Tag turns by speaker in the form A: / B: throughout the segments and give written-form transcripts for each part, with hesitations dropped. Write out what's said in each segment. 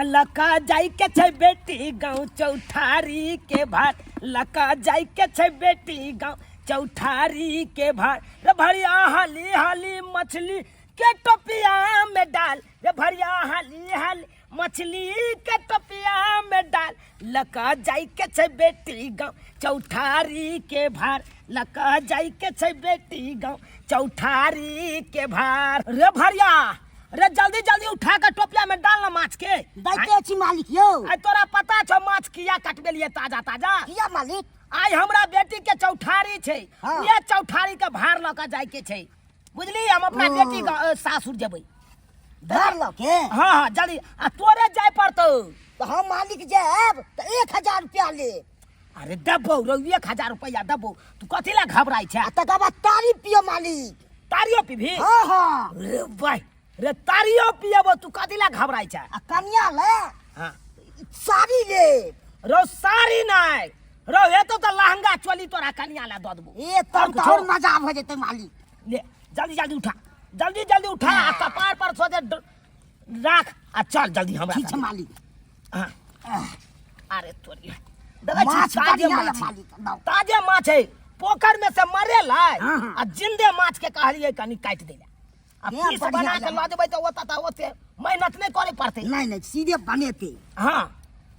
A: लका जाई के छै बेटी गाँव चौठारी के भार, लका जाई के छै बेटी गाँव चौठारी के भार। रे भरिया हाली हाली मछली के टोपिया में डाल, रे भरिया हाली हाली मछली के टोपिया में डाल। लका जाई के छै बेटी गाँव चौठारी के भार, लका जाई के छै बेटी गाँव चौठारी के भार। रे भरिया रे जल्दी जल्दी उठा के टोपिया में डालना माछ के।
B: दैते छी मालिक यौ।
A: आई तोरा पता छौ माछ किया काटबे लिए ताजा ताजा?
B: किया मालिक?
A: आई हमरा बेटी के चौठारी छै,
B: हाँ।
A: ये चौठारी के भार ल के जाय के छै, बुझली? हम अपना बेटी के सासुर जेबै
B: भार ल के।
A: हाँ हाँ जल्दी। आ तोरे जाय पड़तौ।
B: तो हम मालिक जाब तो 1000 रुपया ले।
A: अरे दबो रो 1000 रुपया दबो, तू कथी ला घबराई छै?
B: तकर बाद तारी पियो मालिक।
A: तारियो पीभी?
B: हाँ हाँ।
A: रे भाई रे तारियो पियबो, तू कथी ला घबराई छै?
B: आ कन्या ले
A: हाँ
B: साड़ी ले।
A: रो साड़ी नहीं रो, हेतो तो लहंगा चोली तोरा कन्या ला दऽ देबो।
B: ए तब तो और मजा हो जेते मालिक।
A: ले जल्दी जल्दी उठा, जल्दी जल्दी उठा, आ कपार पर सोचे राख आ चल जल्दी हमरा।
B: ठीक है मालिक।
A: हाँ। अरे तोरी
B: माछ
A: ताजे
B: बढ़िया
A: माछ
B: है मालिक, दाओ।
A: ताजे माछ है, पोखर में से मरे लाई
B: हाँ, हाँ।
A: आ जिंदे माछ के कहलिए कनी काट दे। अब
B: ये
A: पीस
B: बढ़िया
A: बना के
B: है।
A: ला देबै तो ओते मेहनत नहीं करे पड़ते।
B: नहीं नहीं सीधे बनेते।
A: हाँ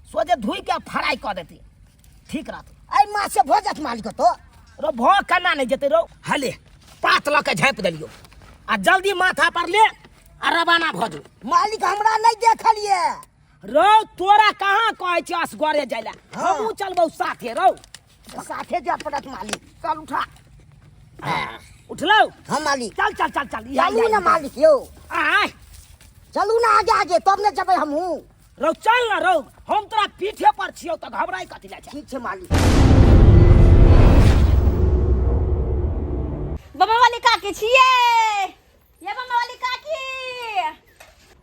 A: सोचे धुई के फ्राई कर देती, ठीक रहते।
B: आई माछ से भोजत मालिक तो।
A: रो भो केना नहीं जेते रो। हले पात ल के झाँप देलियो आ जल्दी माथा पर ले आ रवाना भ जो।
B: मालिक हमरा नहीं देखलिए।
A: रो तोरा कहाँ कहै छी असगरे जाइला?
B: हाँ।
A: हमहू चलबौ साथे रो।
B: साथे जा पड़त मालिक।
A: चल उठा। उठलौ?
B: हाँ मालिक।
A: चल चल चल चल
B: चलू ना मालिक यो।
A: आय
B: चलू ना आगे आगे तब न जबै हमहू।
A: रो चल ना रो, हम तोरा पीठे पर छियौ त घबराई कथी ला छै?
B: ठीक छै मालिक।
C: बम्मा वाली काकी छिए, ये बम्मा वाली काकी।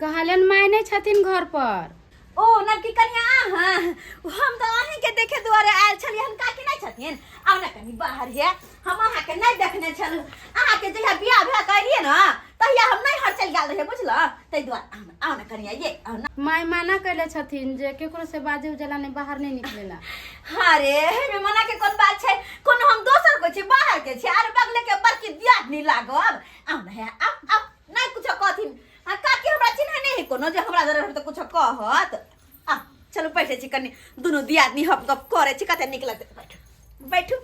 D: कहलन माय नहीं छथिन घर पर।
C: ओ नबकी कन्या हाँ, हम तो अहीं के देखे दुआरे आयल छलिए, हम काकी नहीं छथिन। आउ ना कनी बाहर है, हम अहाँ के नहीं देखने छलु। अहाँ के जहिया बियाह भे करिए ना तहिया हम नहीं हर चल गेल रहे, बुझल? तै दुआरे आउ ना कन्या ये आउ ना।
D: माय माना कैले छथिन जे केकरो से बाजे उजला नहीं बाहर नहीं निकलेला।
C: अरे में मना के कोन बात छै? कोन हम दोसर को छी, बाहर के छी, अरे बगले के बड़की दियाद नहीं लागब। आउ ना है, आउ नहीं कुछ कहथिन। हाँ काकी हमरा चिन्ह नहीं कोनो जे हमरा जरे तो कुछ कहत। आ चलो बैठे छी कनी दुनु दियादनी हप गप करे छी, कते निक लगते। बैठू बैठू।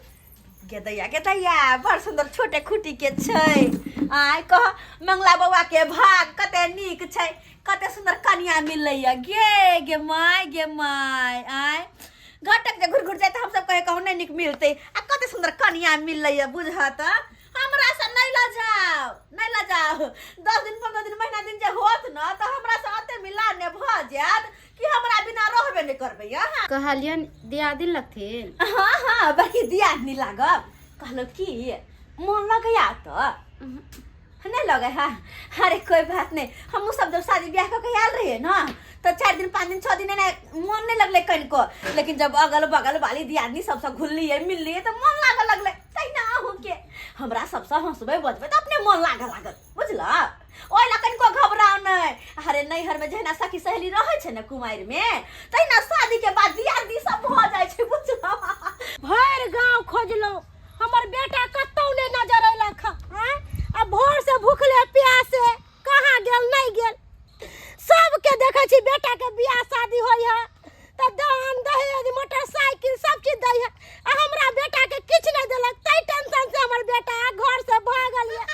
C: गेदैया बड़ सुंदर छोटे खुटी के छै। आय कह मंगला बउआ के भाग कते नीक छै, कते सुंदर कन्या मिलैया। गे माय आय घटक जे घुर जाए त हम सब कहे कहू नहीं निक मिलते, आ कते सुंदर कन्या मिलैया, बुझत? हमरा से नहीं ला जाओ 10 दिन 15 दिन महीना दिन जे होत न त हमरा से अते मिलान ने भ जात कि हमरा बिना रहबे नहीं करबे। हां
D: कहलियन दियादिन लगथिन।
C: हां बाकी दियादनी लागब। कहलो कि मन लगया त नहीं लगे। हाँ अरे कोई बात नहीं, हम सब जब शादी ब्याह के आयल रहे ना तो 4 दिन 5 दिन 6 दिन ना मन नहीं लगले कनको, लेकिन जब अगल बगल वाली दियादनी सबसे घुलली है मिलली है तो मन लागे लगले। तै ना हो के हमरा सबसे हंसबे बजबे तो अपने मन लागल, बुझला? ओइ ला कनको घबराओ नहीं। अरे नैहर में जहना सखी सहेली रहे छै ना कुमार में, तै ना शादी के बाद दियादनी सब भ जाय छै, बुझला?
A: भर गांव खोजलो, हमर बेटा कतौ ने नजर अइलक। हैं अब भोर से भूखले प्यासे कहाँ गेल नहीं गेल। सबके देखे छी बेटा के बियाह शादी होय है त दान दहेज मोटरसाइकिल सब चीज दै है, आ हमरा बेटा के किछ नहीं देलक। तै टेंशन से हमर बेटा घर से भागल है।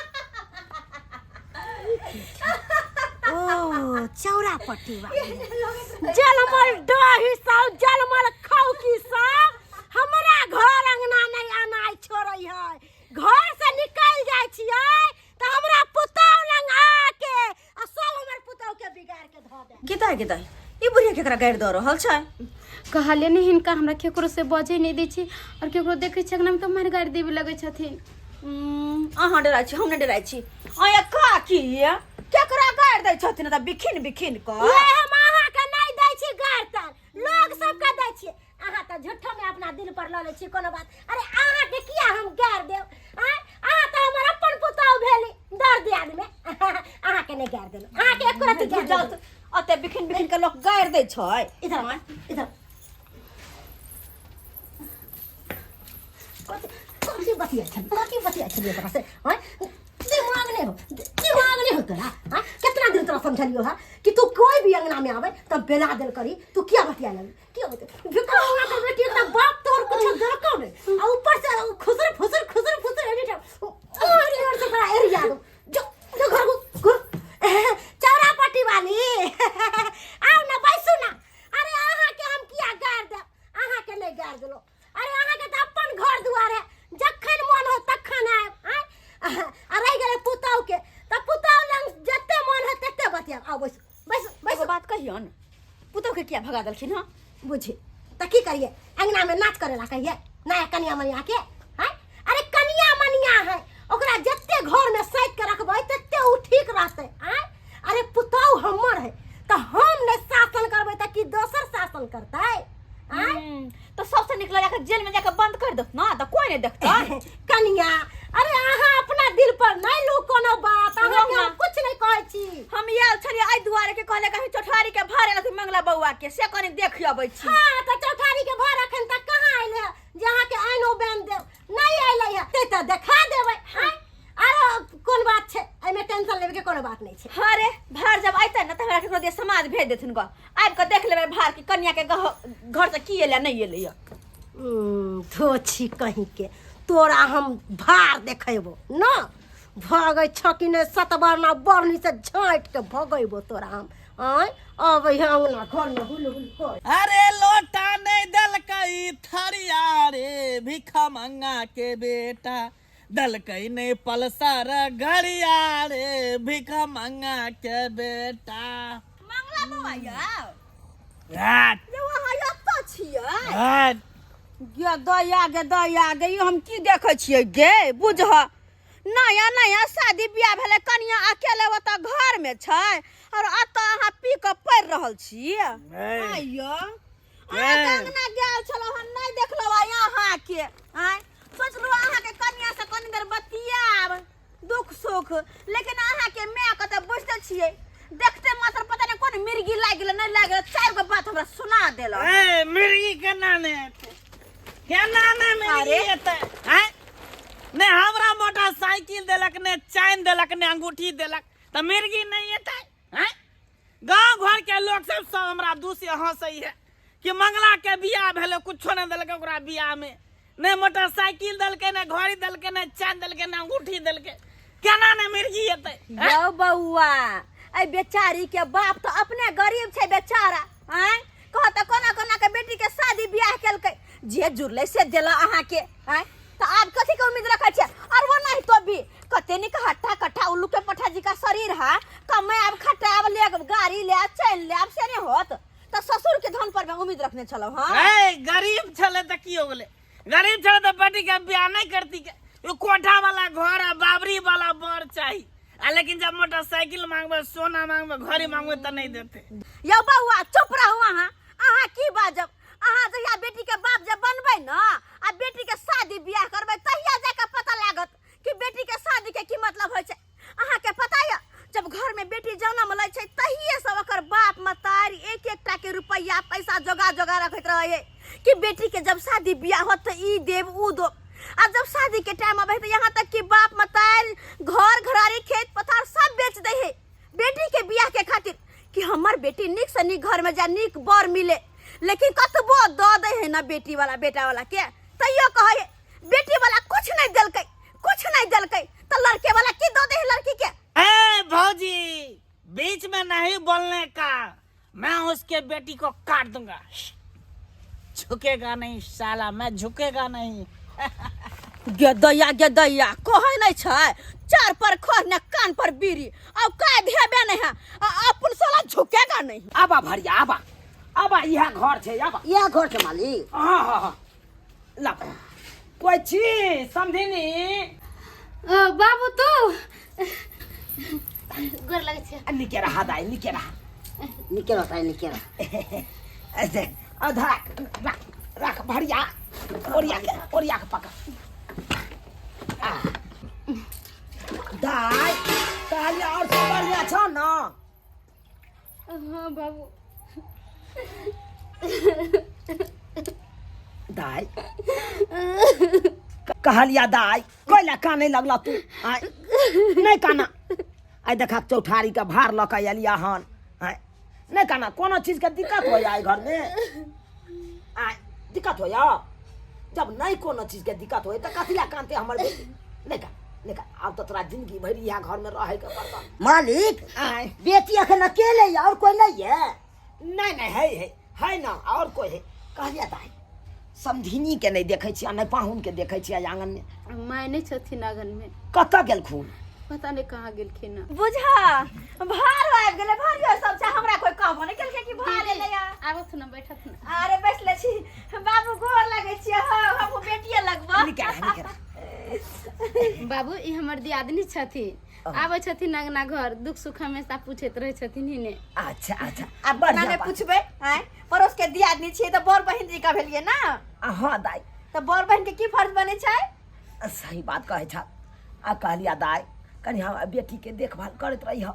B: ओ चौरा पट्टी वाली
A: जलमल डही सब जलमल खौकी सब हमरा घर अंगना नहीं आनाय छोड़ै है। घर से निकल जाय छियै त हमरा पुतौ लंग आके आ सब हमर पुतौ के बिगाड़ के ध दे।
C: गेदाय ई बुढ़िया केकरा गाड़ द रहल छै?
D: कहलियन हिनका हमरा केकरो से बजे नहीं दै छी, और केकरो देखे छी अंगना में तो मार गाड़ देबे लगे छथिन।
C: अहाँ डराइ छी, हम नहीं डराइ छी। आया काकी केकरा गाड़ दै छथिन त बिखिन क?
A: ये हम अहाँ के नहीं दै छी गाड़ त लोग सब के दै छी। अहाँ त झूठो में अपना दिल पर ल ले छी कोनो बात। अरे अहाँ के किया हम गाड़ देब? अहाँ त हमर अपन पुतौ भेली दर दियाद में। अहाँ के नहीं गाड़ देलु, अहाँ के एको रति गाड़
C: जात अते बिखिन के लोग गाड़ दै छै।
B: इधर आ इधर कथी बतिया छलिए तोरा से हैं दिमाग नहीं हो तोरा हैं कितना दिन तोरा समझलियो है कि तू कोई भी अंगना में आवे तब बेला दिल करी तू क्या बतिया लगी क्या बतिया भिखारी हुआ के बेटी त बाप तोर कुछ दरको नहीं आ ऊपर से खुसर एनी टाइम और से बड़ा एरिया जो घर को चौरा पट्टी वाली आओ ना बैसू ना अरे आहा के हम किया गाड़ दे आहा के नहीं गाड़ देलो अरे आहा के त अपन घर दुआर है जखन मन हो तखन आए आ रह गेले पुताव के त पुताव लंग जत्ते मन है तत्ते बतिया आओ बैस
C: बात कहियो न पुतौ के किया भगा देलखिन हां
B: बुझी त की करिए अंगना में नाच करेला कहिए नया कनिया मनिया के हैं अरे कनिया मनिया है ओकरा जत्ते घर में सैत के रखबै तत्ते उ ठीक रहते हैं अरे पुताव हमर है त हम ने शासन करबै त की दोसर शासन करतै
C: तो सबसे निकला जाकर जेल में जाकर बंद कर दो ना तो कोई नहीं देखता।
B: कनिया अरे आहा अपना दिल पर नहीं लू कोनो बात आहा के हम कुछ नहीं कहै छी
C: हम याल छलिए आई दुआरे के कहले कहीं चौठारी के भारे लथि मंगला बउआ के से कनी देख अबै छी।
B: हां त चौठारी के भार अखन तक कहां आइले जहां के आइनो बेन दे नहीं आइले है ते त देखा देबै हैं अरे कोन बात छै एमे टेंशन लेबे के कोनो बात नहीं छै।
C: अरे भार जब आइते न त हमरा केकरो दे समाज भेज देथिन ग आब के देख लेबै भार की कन्या के घर से की एले नहीं एले य
B: थोची कहीं के तोरा हम भार देखेबो न भगै छ कि ने सतबरना बरनी से झाँट के भगैबो तोरा हम अब अंगना घर में हुल कर
A: अरे लोटा नहीं दलकई थरिया रे भिखा मंगा के बेटा दलकई नहीं पलसर घड़िया रे भिखा मंगा के बेटा
C: मंगला बउआ
A: हट
C: ये वहां यत्ता छियै
A: हट
C: गे दया गे यो हम की देखै छियै गे बुझह नया नया शादी बियाह भेले कनिया अकेले ओतऽ घर में छै और अतऽ अहाँ पी के पड़ रहल छी आइयो अंगना गेल छलो हम नहीं देखलो यहाँ के आय सोचलो अहाँ के कनिया से कनी देर बतियाब दुख सुख लेकिन अहाँ के मैं कते बुझते छियै देखते मात्र पता नहीं कोन मिर्गी लाग गेल नहीं लाग गेल चार गो बात हमरा सुना देलो
A: ए मिर्गी के नाने क्या नाने मिर्गी एते हैं ने हमरा मोटरसाइकिल देलक ने चैन देलक ने अंगूठी देलक त मिर्गी नहीं एते हैं गांव घर के लोग सब हमरा दूसरे हंसई है कि मंगला के बियाह भेले कुछो न देलक ओकरा बियाह में ने मोटरसाइकिल देलके ने घड़ी देलके ने चैन देलके ने अंगूठी देलके केना ने मिर्गी एते
C: यौ बउआ ए बेचारी के बाप तो अपने गरीब छै बेचारा हैं कहत कोना कोना के बेटी के शादी बियाह केलकै जे जुड़ले से देला अहाँ के हैं तो आप कथी के उम्मीद रखै छियै और वो नहीं तो भी कते निक हट्टा कट्ठा उल्लू के पठा जी का शरीर है कमे अब खटाब ले गाड़ी ले चल ले अब से नहीं होत तो ससुर के धन पर में उम्मीद रखने चलो हां
A: ए गरीब छले त की हो गेले गरीब छले त बेटी के बियाह नहीं करती के यो कोठा वाला घर आ बाबरी वाला बर चाहिए लेकिन जब मोटरसाइकिल मांगबे सोना मांगबे घड़ी मांगबे त नहीं देते।
C: यो बउआ चुप रहू अहाँ की बाजब अहाँ जहिया बेटी के बाप जब बनबै न आ बेटी के शादी बियाह करबै तहिया जाके पता लागत कि बेटी के शादी के की मतलब होय छै। अहाँ के पता है जब घर में बेटी जन्म लै छै तहिए सब ओकर बाप मतारी एक टा के रुपया पैसा जोगा रखैत रहै कि बेटी के जब शादी बियाह होत त ई देब ऊ दो आ जब शादी के टाइम आबै त यहाँ तक कि बाप मतारी घर घरारी खेत पथार सब बेच दे है बेटी के बियाह के खातिर कि हमर बेटी निक से निक घर में जा निक बर मिले लेकिन कतबो द दे है ना बेटी वाला बेटा वाला के तैयो कहे बेटी वाला कुछ नहीं देलकै तो लड़के वाला की दो दे है लड़की के।
A: ए भौजी बीच में नहीं बोलने का मैं उसके बेटी को काट दूंगा झुकेगा नहीं साला मैं झुकेगा नहीं
C: गे दैया कहै नहीं छै चार पर खोर ने कान पर बीड़ी अब का भेबे नहीं है अपन साला झुकेगा नहीं।
A: आबा भरिया आबा यह घर छे आबा
B: यह घर के मालिक
A: हां ला कोई छी समझिनी
D: बाबू तू गोर लगे छे
A: निके रहा दाई निके रहा ऐसे आधा रख भरिया ओरिया के पका दाई ताली और सब बढ़िया छ न
D: हाँ बाबू
A: दाई कहलिया दाई कोई ला काने लगला तू आय नहीं काना आई देखा चौठारी का भार लक एलिया हन आय नहीं काना कोनो चीज के दिक्कत हो जाए घर में आय दिक्कत हो या जब नहीं कोनो चीज के दिक्कत हो तो कथिला कानते हमर बेटी नहीं का नहीं का अब तो तोरा जिंदगी भर यहाँ घर में रहे के पड़ता
B: मालिक
A: आय
B: बेटी अखन अकेले है और कोई नहीं है।
A: नहीं नहीं है ना और कोई है कहलिया दाई समझिनी के नहीं देखे छियै नहीं पाहुन के देखे छियै आंगन में
D: माय नहीं छथिन आंगन में
A: कतऽ गेलखुन
D: पता नहीं कहाँ गेलखिन हैं।
C: बुझा भार आबि गेलै भारियो सब छै हमरा कोई कहबो नहीं केलकै कि भार एलै या
D: आबत ना बैठत ना
C: अरे बैसले छी बाबू गोर लागै छियै हम बेटिए लगबो
A: निकल
D: बाबू ई हमर दियादनी छथिन आबै छथिन अंगना घर दुख सुख हमेशा पूछैत रहै छथिन ही ने।
A: अच्छा अच्छा
C: अब बना ने पूछबे आय पड़ोस के दियादनी छियै त बड़ बहिन जी का भेलिए ना।
A: हाँ दाई
C: त बड़ बहिन के की फर्ज बने छै।
A: सही बात कहे छ आ कहलिया दाई कनी हम बेटी के देखभाल करत रही हो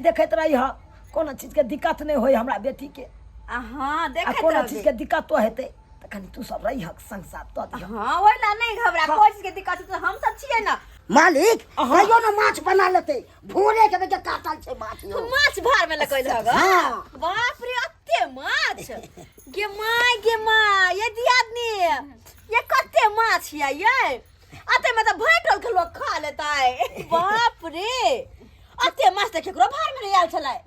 A: देखत रही हो कोनो चीज के दिक्कत नहीं होई हमरा बेटी के
C: हां देखत
A: कोनो चीज के दिक्कत तो हेते त कनी तू सब रही हक संग साथ तो दियो।
C: हां ओइला नहीं घबरा कोई चीज के दिक्कत तो हम सब छियै ना।
B: मालिक कहियो ना माछ बना लेते भोरे के बेटा काटल छै माछ यो
C: माछ भार में लगै धग।
B: हां
C: बाप रे अत्ते माछ गे माय ये दियादनी ये कत्ते माछ ये अते में तो भैटल के लोग खा लेता है। बाप रे अते माछ देखे करो भार में आयल छलै।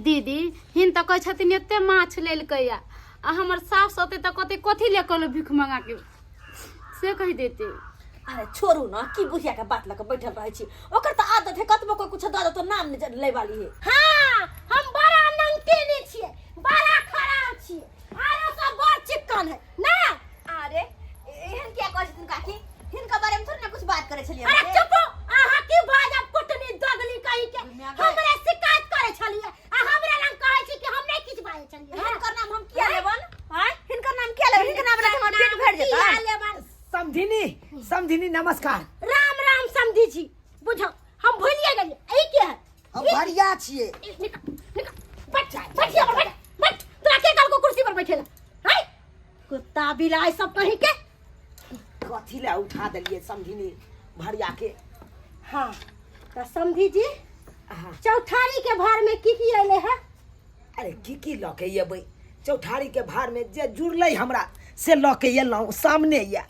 D: दीदी हिन त कहै छथिन एते माछ लेलकैया आ हमर सास होते त कते कथी ले कहलो भीख मंगा के से कहि देते।
C: अरे छोड़ू ना की बुढ़िया के बात लके बैठल रहे छी ओकर त आदत है कतबो कोई कुछ द दे तो नाम नहीं ले वाली है।
B: हां हम बड़ा नंगटेने छियै बड़ा खराब छियै आरो सब बड़ चिक्कन है ना।
C: अरे एहन क्या कहै छथिन काकी हिनका बारे में थोड़ी ना कुछ बात करे छलिए।
B: अरे चुप आहा की बाजा पुटनी दगली कहि के हमरे शिकायत करे छलिए आ हमरे नाम कहै छी कि हम नहीं किछ बाजे छलिए।
C: हिनकर नाम हम किया लेबन हां हिनकर नाम किया लेबन हिनकर नाम लेके हमर पेट भर जेता।
A: समझिनी नमस्कार।
B: राम राम समझी छी बुझो हम भूलिए गेलिए ई के है
E: हम बढ़िया छिए।
B: बैठ तोरा के कल को कुर्सी पर बैठेला है कुत्ता बिलाई सब कहीं के
A: कथी ले उठा देलिए समझिनी भरिया के।
B: हां त समझी जी
A: हाँ।
B: चौठारी के भार में की आइले है।
A: अरे की लके अबै चौठारी के भार में जे जुड़लै हमरा से लके एलौं सामने या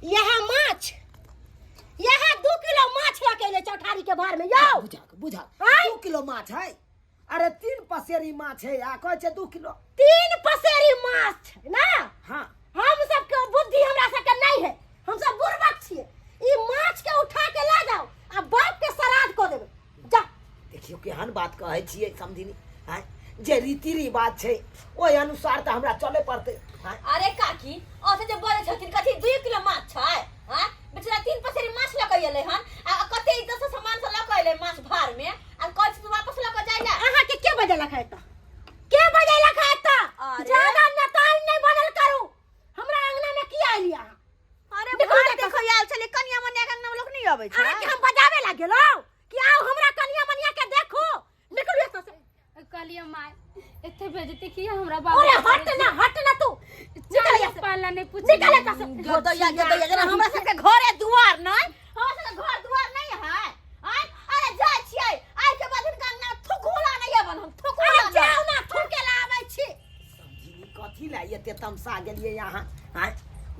B: यहाँ माछ यहाँ 2 किलो माछ लगे चौठारी के भार में यो
A: बुझा
B: आय?
A: 2 किलो माछ है। अरे 3 पसेरी माछ है आ कहै छै 2 किलो
B: 3 पसेरी माछ ना।
A: हाँ
B: हम सब के बुद्धि हमरा सब के नहीं है हम सब बुर्बक छिए ई माछ के उठा के ला जाओ आ बाप के श्राद्ध को देबे जा।
A: देखियो केहन बात कहै छियै समझिनी हैं जे रीति रिवाज छै ओहि अनुसार त हमरा चले पड़तै।
C: अरे काकी ओसे जे बोले छथिन कथि 2 किलो माछ छै हां बेचारा 3 पसेरी माछ लके एले हन आ कते इज्जत से सामान से लके एले माछ भार में आ कहै छै वापस लके जाय ना।
B: आहा के बजे लखाय त के बजे लखाय त ज्यादा नताई नहीं बनल करू हमरा अंगना में की आइलिया।
C: अरे भार देखो याल छले कन्या मनिया के अंगना में लोग नहीं आबै छै।
B: अरे कि हम बजावे लागेलो कि आओ हमरा कन्या मनिया के देखो निकलू एत से
D: कहलिए माय एते बेजती किया हमरा बाबू।
B: अरे हट ना तू निकल यहाँ से
D: पाला नहीं पूछ
B: निकल यहाँ से
C: गदया जरा हमरा सब के घरे दुआर नहीं हमरा सब के घर दुआर नहीं है आय अरे जाय छियै आय के बाद इनका अंगना थुकुला नहीं है बन हम थुकुला
B: अरे जाओ ना थूके ला आबै छी।
A: समझिनी कथी ले एते तमसा गेलिए यहाँ हैं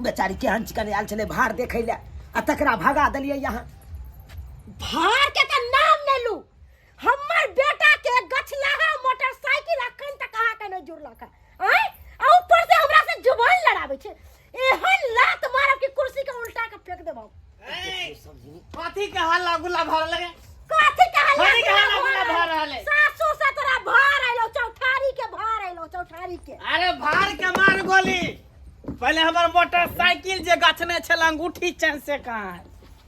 A: बेचारी केहन चिकन आयल छले भार देखै ले आ तकरा भगा देलिए यहाँ।
B: भार के त नाम नहीं लू हमर बेटा के गछलाहा मोटरसाइकिल अखन तक कहां के नहीं जुड़ला का आय आ ऊपर से हमरा से जुबान लड़ावे छे एहन लात मारब कि कुर्सी के उल्टा के फेंक देबो।
A: समझिनी
F: कथी के हल्ला गुल्ला भर लगे
B: कथि कहला
F: कथी के हल्ला गुल्ला भर रहले
B: सासू से तोरा भार आइलो चौठारी के भार आइलो चौठारी के।
F: अरे भार के मार गोली पहले हमर मोटरसाइकिल जे गछने छल अंगूठी चैन से कहां है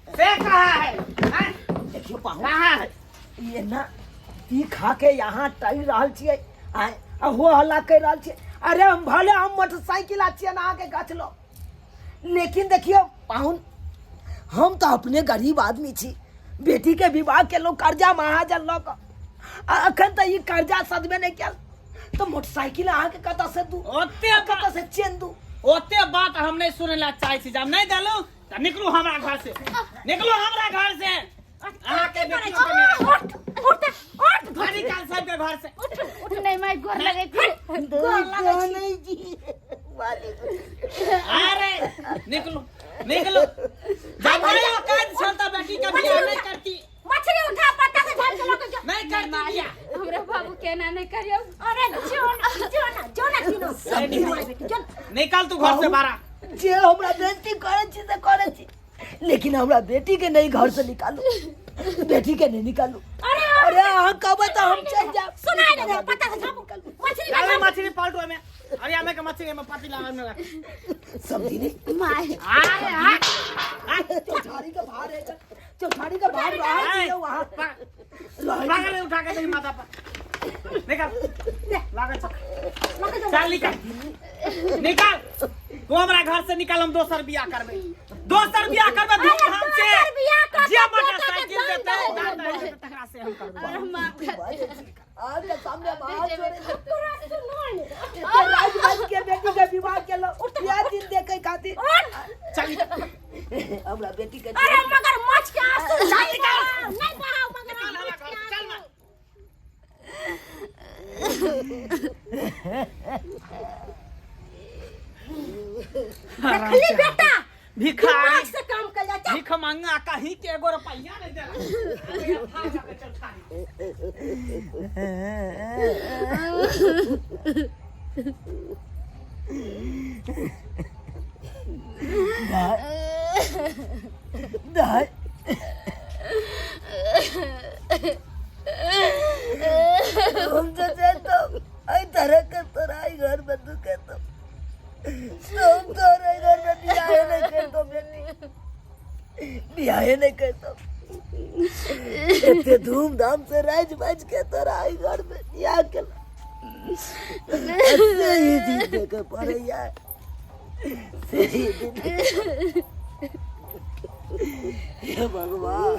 F: हैं?
A: देखियो पाहु
F: कहां है
A: ये ना ती खा के यहाँ टहल रहल छियै आय आ हो हल्ला कर रहल छियै। अरे हम भले हम मोटरसाइकिल आ छियै ना आके गछलो लेकिन देखियो पाहुन हम तो अपने गरीब आदमी छी बेटी के विवाह के लोग कर्जा महाजन लऽ कऽ अखन तऽ ई कर्जा सदबे नहीं कल तो मोटरसाइकिल अहाँ के कतऽ से दू
F: ओते
A: कतऽ से चेन दू
F: ओते बात हम नहीं सुने ला चाहे छी। जब नहीं देलू तो निकलू हमरा घर से, निकलू हमरा घर से। अहाँ के बेटियों के मेरा गाड़ी काल साहब के घर से
D: उठ नहीं माई गोर लगे
B: नहीं जी
F: अरे निकलो निकलो। जब भाई औकात चलता बेटी का बियाह नहीं करती,
B: मछली उठा पत्ता से झाड़ के लोग
F: नहीं करती बियाह।
D: हमरा बाबू के ना नहीं करियो।
B: अरे जोना
F: निकल तू घर से बाहर।
A: जे हमरा बेटी करे छी से करे छी, लेकिन हमरा बेटी के नहीं घर से निकालू, बेटी के नहीं निकालू। अरे अहाँ कहबे तो हम चल जाब।
B: सुनाई दे पत्ता से झाड़ मछली
F: लावे मछली पलटो में, अरे हमें के मछली में पाती लावे में
A: समझी नहीं
D: माई
F: अरे
A: चौठारी का बाहर है, चौठारी का बाहर है वहां
F: पागल उठा के तेरी माथा पर निकल लागे चल निकल निकल। तू हमरा घर से निकल, हम दोसर बियाह करबे, दोसर बियाह करबे धूमधाम से। जे मोटरसाइकिल देते दादा है तकरा से हम करबे।
D: अरे माँ
A: आज के सामने बाहर राज के बेटी के विवाह के लो या दिन देखे खातिर
F: चल
A: हमरा बेटी के।
B: अरे मगर मछ के आंसू नहीं बहाओ मगर
F: चल ना।
B: देखली बेटा
F: भिखारी
B: दिमाग से काम कर जा।
F: भीख मांगा कहीं के एगो रुपया नहीं देला। खा जा के चल
A: दाई हम तो चाहता आई तरह के तोराई घर में दुखे तो हम तोरे घर में बियाह नहीं कर तो बेटी बियाह नहीं कर तो इतने धूमधाम से राज बाज के तोराई घर में बियाह के सही दिन देखे पड़े यार, सही दिन। हे भगवान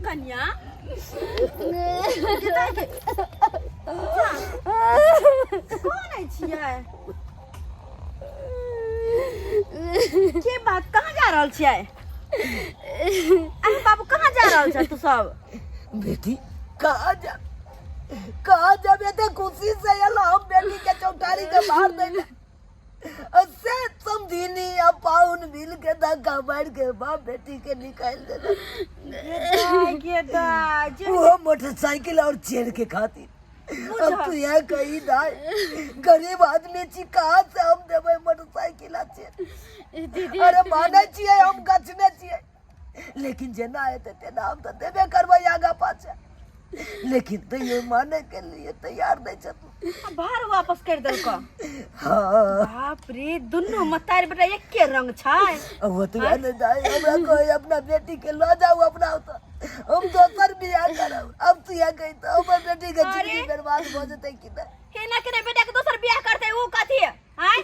C: कन्या कौन है छियै? के बात कहाँ जा रहल छियै? अरे बाबू कहाँ जा रहल छ तू सब?
A: बेटी कहाँ जा बेटे खुशी से अल्लाह हम बेटी के चौठारी के बाहर देले से समझीनी अब पाउन मिल के धक्का मार के बाप बेटी के निकाल देला वो मोटरसाइकिल और चेयर के खातिर। अब तू यहाँ कहीं ना गरीब आदमी छी, कहाँ से हम देवे मोटरसाइकिल आ चेयर?
D: दीदी
A: अरे माने छिए हम गछने छिए, लेकिन जेना हेते तेना हम तो देबे करबै आगा पाछे, लेकिन तो ये माने के लिए तैयार नहीं छ तू।
C: बाहर वापस कर देलक।
A: हाँ
C: बाप रे दुनू मतारी बेटा एके रंग छै।
A: वो तो ने दाई हमरा कोई अपना बेटी के लो जाओ अपना तो हम दोसर बियाह करब। अब तू यहाँ कहीं तो हमर बेटी के जिंदगी बर्बाद हो जते कि नहीं?
C: केना केना बेटा के दोसर बियाह करते ऊ कथी है? हैं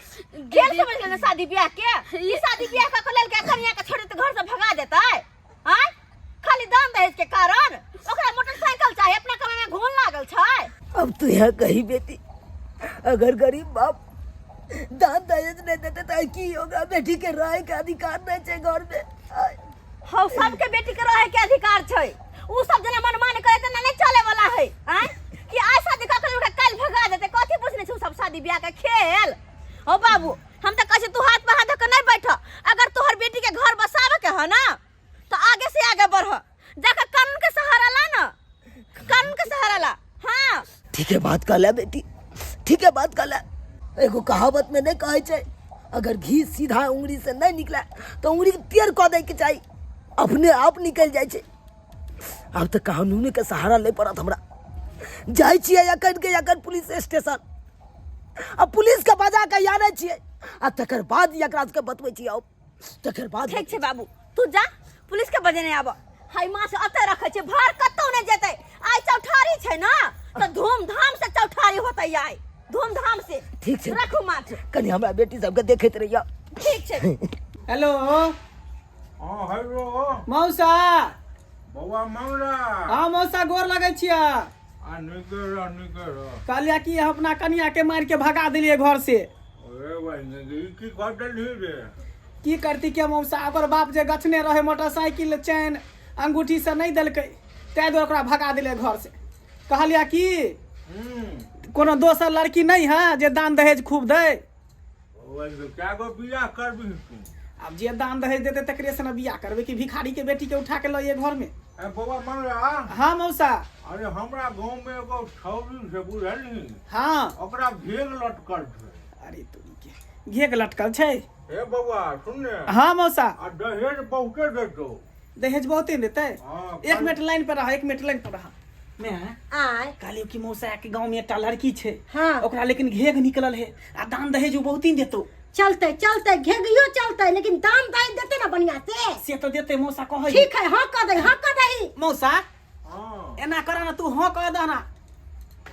C: खेल समझ लेना शादी बियाह के? ई शादी बियाह का लेल के कन्या के छोड़ के घर से भगा देता है? हैं खाली दान दहेज के कारण ओकरा मोटरसाइकिल चाहिए, अपना कमाई में घून लागल छै।
A: अब तू यहाँ कहीं बेटी अगर गरीब बाप दान दहेज नहीं देते तो की होगा? बेटी के रहे के अधिकार नहीं छै घर में।
C: हम सबके बेटी के रहे के अधिकार छै। ऊ सब जना मनमानी करे त नहीं चले वाला है। हैं कि आज शादी का उठा कल भगा देते, कथी पूछने छु सब शादी ब्याह के खेल? हो बाबू हम त कहै तू हाथ पे हाथ धक नहीं बैठ। अगर तोहर बेटी के घर बसावे के है ना तो आगे से आगे बढ़, जाकर कानून के सहारा ला ना, कानून के सहारा ला। हां
A: ठीक है बात कर ले बेटी, ठीक है बात कर ले। एगो कहावत में नहीं कहे छै अगर घी सीधा उंगली से नहीं निकला तो उंगली के टेढ़ कऽ दे के चाहिए, अपने आप निकल जाए छै। अब तो कानून के सहारा ले पड़त हमरा। जाय छियै याकन पुलिस स्टेशन, अब पुलिस के बजा के आनै छियै आ तकर बाद एकरा के बतबै छियै। अब तकर बाद
C: ठीक छै बाबू तू जा पुलिस के बजे नहीं आब। हाय मां से अते रखे छै, भार कतौ नहीं जेतै। आइ चौठारी छै ना तो धूमधाम से चौठारी होतै, आइ धूमधाम से।
A: ठीक छै
C: रखू माथ
A: कनी हमरा बेटी सबके देखैत रहिया।
C: ठीक छै।
F: हेलो
E: हाँ हेलो
F: मौसा
E: बउआ मंगरा
F: हाँ मौसा गोर लगे छिया
E: आ निकर
F: कहलिया कि अपना कनिया के मार के भगा दिलिए घर से
E: अरे भाई की कर ढी रे
F: की करती के मौसा ओकर बाप जे गछने रहे मोटरसाइकिल चैन अंगूठी से नहीं दिलकै तै दुआरे ओकरा भगा दिले घर से कहलिया कि कोनो दोसर लड़की नहीं है जे दान दहेज खूब दे
E: क्या गो बियाह करबी तू
F: अब जे दान दहेज देते तकरे से न बियाह करबे कि भिखारी के बेटी के उठा के लाइए घर में
E: ए बउआ मंगरा
F: हाँ मौसा
E: अरे हमरा गांव में एगो छौरी से बुझली
F: हाँ
E: ओकरा घेग लटकल छै
F: अरे तोरी के घेग लटकल छै
E: ए बउआ सुन ने
F: हाँ मौसा
E: आ दहेज बहुते देतो
F: दहेज बहुते देते
E: हाँ,
F: एक मिनट लाइन पर रहा एक मिनट लाइन पर रहा मैं
B: आय
F: कहलियो कि मौसा के गांव में एकटा लड़की छै
B: हाँ।
F: ओकरा लेकिन घेग निकलल है आ दान दहेज वो बहुत ही देतो
B: चलते चलते घेगियो चलते लेकिन दाम दाई देते ना बढ़िया
F: से तो देते मौसा कह
B: ठीक है हाँ कह दे हाँ कह दे
F: मौसा
E: हाँ
F: एना करा ना तू हाँ कह देना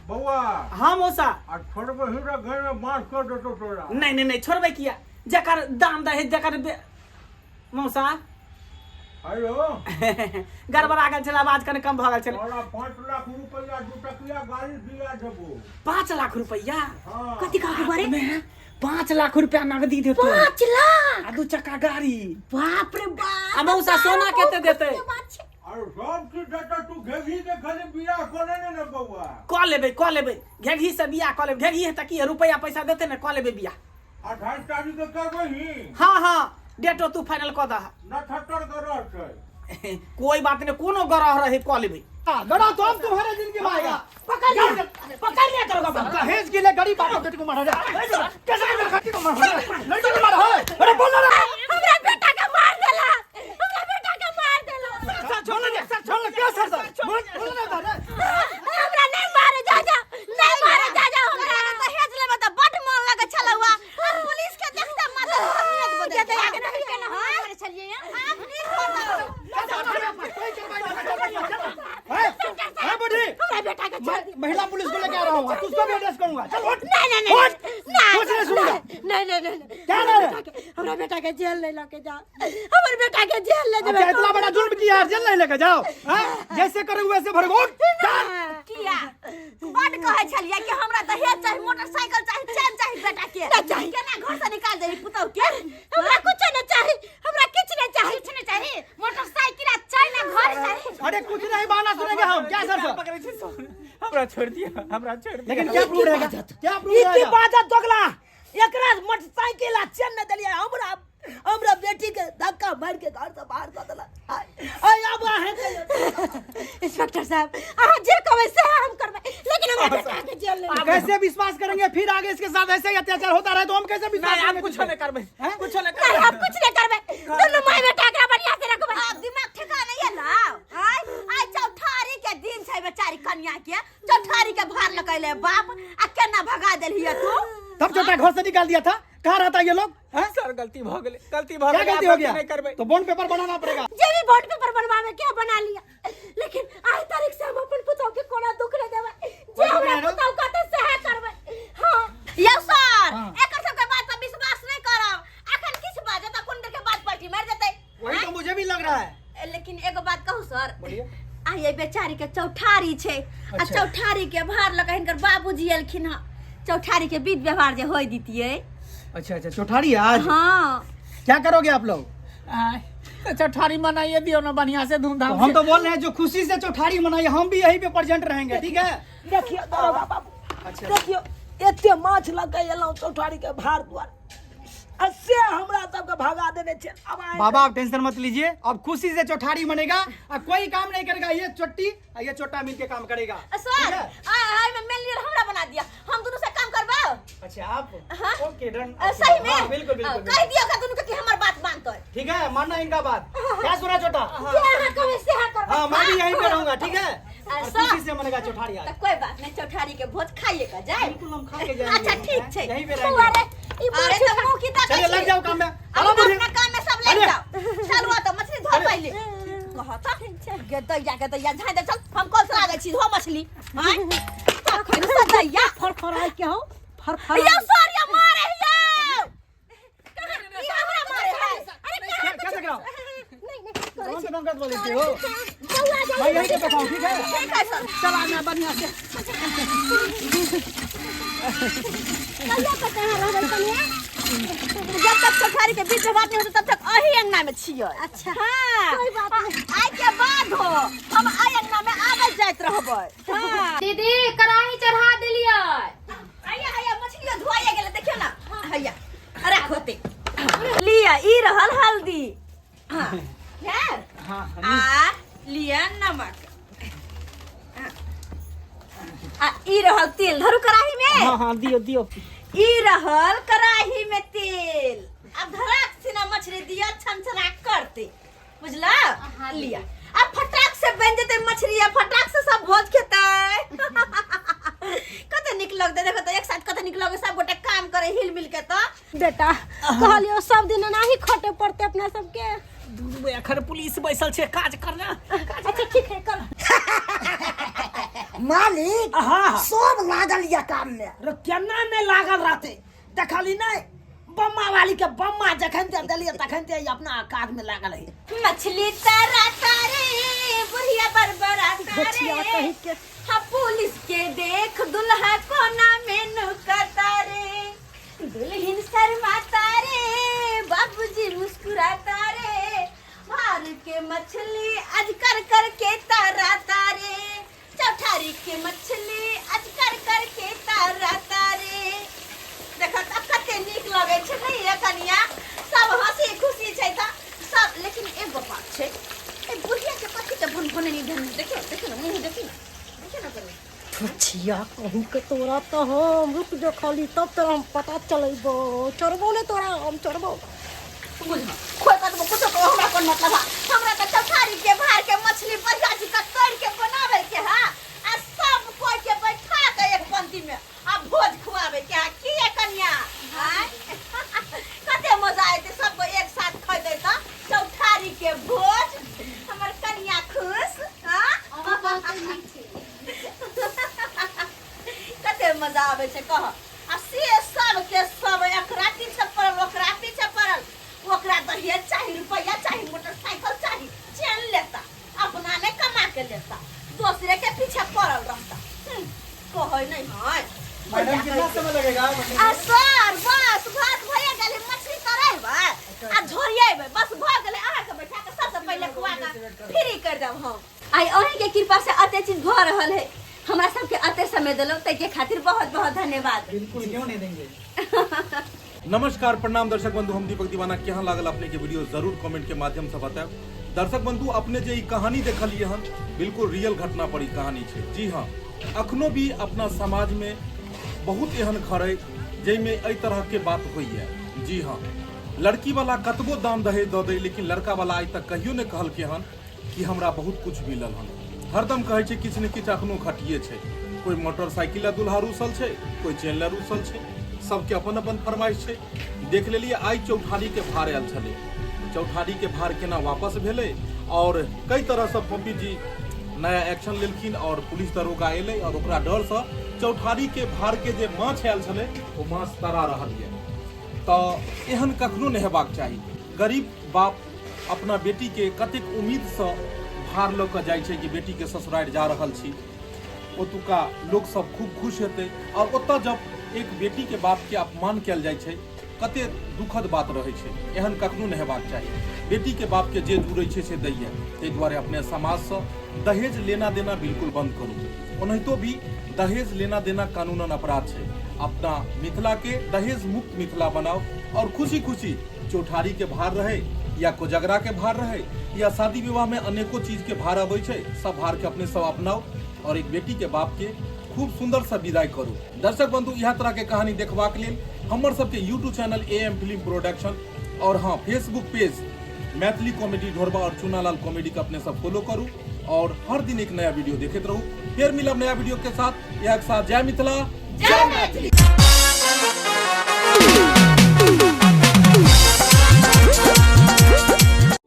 E: बउआ
F: हाँ मौसा
E: आ छोड़बे हमरा घर में मार कर देतो तोरा
F: नहीं छोड़बे किया जकर दाम दहेज जकर मौसा
E: हेलो
F: गड़बड़ा गेल छल आवाज कने कम भ गेल छल
E: तोरा 5 लाख रुपया 2 टकिया गाड़ी दिया देबो
F: 5 लाख रुपया
E: हाँ
B: कथी कह के बारे
F: मैं 5 लाख रुपया नगदी देतो
B: 5 लाख
F: आ 2 चक्का गाड़ी
B: बाप रे बाप
F: आ मौसा सोना केते देते
E: अरे सब चीज देता तू घेगी के खाली बियाह करे ने बउआ
F: क लेबे घेघी से बियाह क लेबे घेघी है त की रुपया पैसा देते ने क लेबे बियाह
E: 28 तारीख के करबही
F: हाँ डेटो तू फाइनल क दह
E: न 78 के रह छै
F: कोई बात नहीं कोनो गरह रहे क लेबे
G: गड़ा तो हम तुम्हारे जिंदगी में आएगा
F: पकड़ लिया करोगा
G: दहेज के लिए गरीब बाप बेटी को मारा कैसे बेटी को मारा लड़की को मारा अरे बोलो ना
B: हमरा बेटा के मार देला हमरा बेटा के मार देला
G: छोड़ क्या सर बोलो ना
B: हमरा नहीं मारे जा हमरा दहेज लेबे त बड मन लगे छलवा पुलिस के देखते माथा सफेद हो जाते आगे नहीं के ना मारे चलिए आप
G: है बुढ़ी
B: हमरा बेटा के छोड़ दी
G: महिला पुलिस को लेके आ रहा हूँ तुझको भी एड्रेस करूंगा चल उठ
B: नहीं
G: कुछ नहीं सुनूंगा
B: नहीं
G: क्या नहीं
B: हमरा बेटा के जेल ले लेके जा हमर बेटा के जेल ले
G: अच्छा इतना बड़ा जुल्म किया है जेल नहीं लेके जाओ जैसे करोगे वैसे भरोगे
C: किया बड कहै छलिए कि हमरा दहेज चाहि मोटरसाइकिल चाहि चैन चाहि बेटा के
B: ना चाही
C: केना घर से निकाल देली पुतौ के
B: हमरा कुछ नहीं चाहिए हमरा कुछ नहीं चाहिए
C: कुछ नहीं चाहि मोटरसाइकिल आ चैन घर चाहि
G: अरे कुछ नहीं बहाना सुनेंगे हम क्या सर
F: हमरा छोड़ दिया हमरा छोड़ दिया
G: लेकिन क्या प्रूफ रहेगा क्या प्रूफ
A: ई की
G: रहेगा
A: बात दोगला एकरा मोटरसाइकिल आ चेन न देलिए हमरा बेटी के धक्का मार के घर से बाहर कर देला आई अब है
B: इंस्पेक्टर साहब आप जे कहबे से हम करबे लेकिन हमरा बेटा के जेल ले
G: आप कैसे विश्वास करेंगे फिर आगे इसके साथ ऐसे ही अत्याचार होता रहे तो हम कैसे विश्वास
F: नहीं आप
G: करेंगे
F: कुछ नहीं करबे कुछ नहीं
B: नहीं
F: करबे
B: हम कुछ नहीं करबे दोनों माय बेटा के बढ़िया से रखबे
C: अब दिमाग ठिकाना है ना आई चौठारी के दिन छै बेचारी कन्या के चौठारी के भार लगैले बाप आ केना भगा देलिए तू
G: तब छोटा घर से निकाल दिया था कहाँ रहता ये लोग
F: सर गलती भ गेलै
G: क्या गलती हो गया
F: नहीं करबे
G: तो बॉन्ड पेपर बनाना पड़ेगा
B: जे भी बॉन्ड पेपर बनवावे क्या बना लिया लेकिन आज तारीख से हम अपन पुतौ के कोना दुख नहीं देबे जे हमरा पुतौ कहते सह करबे हां
C: यौ सर एकर सब के बात पर विश्वास नहीं करब अखन किछ बाजे त कुंडर के बात पलटी मार देतै
G: वही तो मुझे भी लग रहा है
C: लेकिन एगो बात कहू सर
G: बोलिए
C: आ ये बेचारी के चौठारी छै आ चौठारी के भार लगा हिनकर बाबूजी एलखिन ह चौठारी के विध व्यवहार जे होय दितिए
G: अच्छा चौठारी है आज
C: हां
G: क्या करोगे आप लोग
F: तो चौठारी मनाइए दियो ना बढ़िया से
G: तो
F: धूमधाम
G: हम तो बोल रहे हैं जो खुशी से चौठारी मनाइए हम भी यहीं पे प्रेजेंट रहेंगे ठीक है
A: देखियो दरोगा बाबू
G: अच्छा
A: देखियो एते माछ लगे एलौ चौठारी के भार द्वार असे हमरा सब के भगा देने छे अब आए
G: बाबा आप टेंशन मत लीजिए अब खुशी से चौठारी मनेगा और कोई काम नहीं करेगा ये चोटी और ये छोटा मिल के काम करेगा
C: सर आई में मेन लीडर हमरा बना दिया हम दोनों से काम करबाओ
G: अच्छा आप
C: हाँ?
G: ओके डन
C: सही में
G: हाँ, बिल्कुल बिल्कुल
C: कह
G: बिल्कुल।
C: दियो का दोनों के कि हमर बात मानतो है
G: ठीक है मानना इनका बात क्या सुना छोटा
B: जे कहबे से करबे
G: हाँ मैं भी यहीं पे रहूंगा ठीक है और
C: सर।
G: खुशी से मनेगा चौठारी आज
C: तो कोई बात नहीं चौठारी के भोज खाइए का जाए
G: बिल्कुल हम खा के जाएंगे
C: अच्छा ठीक छै
G: यहीं पे
B: अरे
G: रहेंगे
B: ई
C: अरे तो मुंह की ताकत
G: चलिए लग जाओ काम में
C: अब
G: चलो बुढ़ी
C: अपना काम में सब लग जाओ चलवा तो मछली धो पहले कहता गे दैया झाइ दे चल हम कल से आगे छी धो मछली हां तो खैन से दैया
B: फरफराई के हो फरफराई
C: यो सर ये मारे यो कहां ई हमरा मारे है अरे
G: क्या देख रहा हूँ नौकत बोलती हो
B: बउआ जाई
G: भाई यही के बताओ ठीक है
C: ठीक है सर
G: चला ना बढ़िया से
B: कहिया कहते हैं रहबै कनिया
C: जब तक चौठारी के बीच में बात नहीं होता तब तक अही अंगना में छियै
B: अच्छा
C: हाँ
B: कोई बात नहीं
C: आज के बाद हो हम अही अंगना में आगे जाइत रहबै हाँ
D: दीदी कढ़ाई चढ़ा देलियै
C: आया आया मछलियां धोइए गेले देखियो ना हैया राख होते लिया ई रहल हल्दी हां यार
G: हां
C: आ लिया नमक आ ई रहल तेल धरु कढ़ाई में
F: हाँ हाँ दियो दियो
C: ई रहल कढ़ाई में तेल अब धड़ाक से ना मछली दिया छमछरा करते बुझला लिया अब फटाक से बन जेते मछली अब फटाक से सब भोज खेते कते निक लगते देखो तो एक साथ कते निक लगे सब गोटे काम करे हिल मिल के तो
B: बेटा कहलियो सब दिन नाही खटे पड़ते अपना सबके
F: अखर पुलिस बैसल छे काज करना
B: अच्छा ठीक है कर
A: मालिक
F: हाँ
A: सब लागल या काम में रे केना नहीं लागल रहते देखली नहीं बम्मा वाली के बम्मा जखन ते देलिए तखन ते अपना काज में लागल है
C: मछली तरा तारे बुढ़िया बरबरा
B: बचिया
C: तारे
B: कहि के
C: हाँ पुलिस के देख दुल्हा कोना में नुकता रे दुल्हन शर्माता रे बाबूजी मुस्कुराता रे मार के मछली आज कर के ताराता रे चौठारी के मछली आज कर के ताराता रे देखो अब कते नीक लगे छै नहीं ये कनिया सब हंसी खुशी छै त सब लेकिन एगो बात छै ए बुढ़िया के पति के भन नहीं धन देखियो ना मुंह देखियो ना करे
B: बचिया कहू के तोरा तो हम रुक जो खाली तब तो हम पता चलेबो चोरबो ने तोरा हम चोरबो
C: बुझना कोई बात में कुछ तो हमरा कोन मतलब हमरा त चौठारी के भार के मछली बढ़िया जी का तोड़ के बनावे के हा आ सब कोई के बैठा के एक पंक्ति में आ भोज खुआवे के हा की है कन्या हां कते मजा आते सबको एक साथ खा दे त चौठारी के भोज हमर कन्या खुश हां कते मजा आवे छै कह आ से सब के सब एकरा पीछे पड़ल ओकरा पीछे पड़ल ओकरा दहिया चाहिए रुपया चाहिए मोटरसाइकिल चाहिए चल लेता अपना ने कमा के लेता दूसरे के पीछे पड़ल रहता कहै नहीं है
G: मैडम कितना समय लगेगा
C: आ सर बस भात भइए गेलै मछली तरेबै आ झोरिएबै बस भ गेलै अहाँ के बैठा के सबसे पहले खुआ के फ्री कर देब हम आई अहीं के कृपा से अते चीज भ रहल है हमरा सबके अते समय देलो तै के खातिर बहुत बहुत धन्यवाद
G: बिल्कुल क्यों नहीं देंगे
E: नमस्कार प्रणाम दर्शक बंधु हम दीपक दीवाना केहन लागल अपने के वीडियो जरूर कमेंट के माध्यम से बताएब दर्शक बंधु अपने जे ई कहानी देखलिए हन बिल्कुल रियल घटना पर ई कहानी छै जी हाँ अखनो भी अपना समाज में बहुत एहन घर है जैमे एहि तरह के बात होइए जी हाँ लड़की वाला कतबो दाम दहेज दऽ दे लेकिन लड़का वाला आज तक कहियो नहीं कहलकै हन कि हमरा बहुत कुछ मिलल हन हरदम कहै छै किछु ने किछु अखनो घटिए छै कोई मोटरसाइकिल दुल्हा रूसल छै कोई चेन रूसल छै सबके अपन अपन फरमाइश छै देख लेलिए आई चौठारी के भार आयल छलै चौठारी के भार केना वापस भेलै और कई तरह से पप्पी जी नया एक्शन लेलखिन और पुलिस दरोगा एलै और ओकरा डर से चौठारी के भार के जे माछ आयल छलै ओ माछ तरा रहल ये तऽ एहन कखनो नहि हेबाक चाही गरीब बाप अपना बेटी के कतेक उम्मीद से भार लऽ कऽ जाइ छै कि बेटी के ससुरारि जा रहल छी ओतुका लोग सब खूब खुश हेतै और ओतऽ जब एक बेटी के बाप के अपमान कयल जाइ छै कते दुखद बात रहै छै एहन कखनो नहि हेबाक चाही बेटी के बाप के जे जुड़ै छै से दैए ताहि दुआरे अपने समाज से दहेज लेना देना बिल्कुल बंद करू ओनाहितो भी दहेज लेना देना कानूनन अपराध छै अपना मिथिला के दहेज मुक्त मिथिला बनाओ और खुशी खुशी चौठारी के भार रहे या कोजगरा के भार रहे या शादी विवाह में अनेको चीज के भार अबै छै सब भार के अपने सब अपनाओ और एक बेटी के बाप के खूब सुंदर सा विदाई करू दर्शक बंधु यह तरह के कहानी देखबाक लेल हमर सबके YouTube channel AM film production और हाँ फेसबुक पेज मैथिली कॉमेडी ढोरबा और चुनालाल कॉमेडी का अपने सब फॉलो करू और हर दिन एक नया वीडियो देखते रहू फिर मिलब नया वीडियो के साथ जय मिथिला जय मैथिली।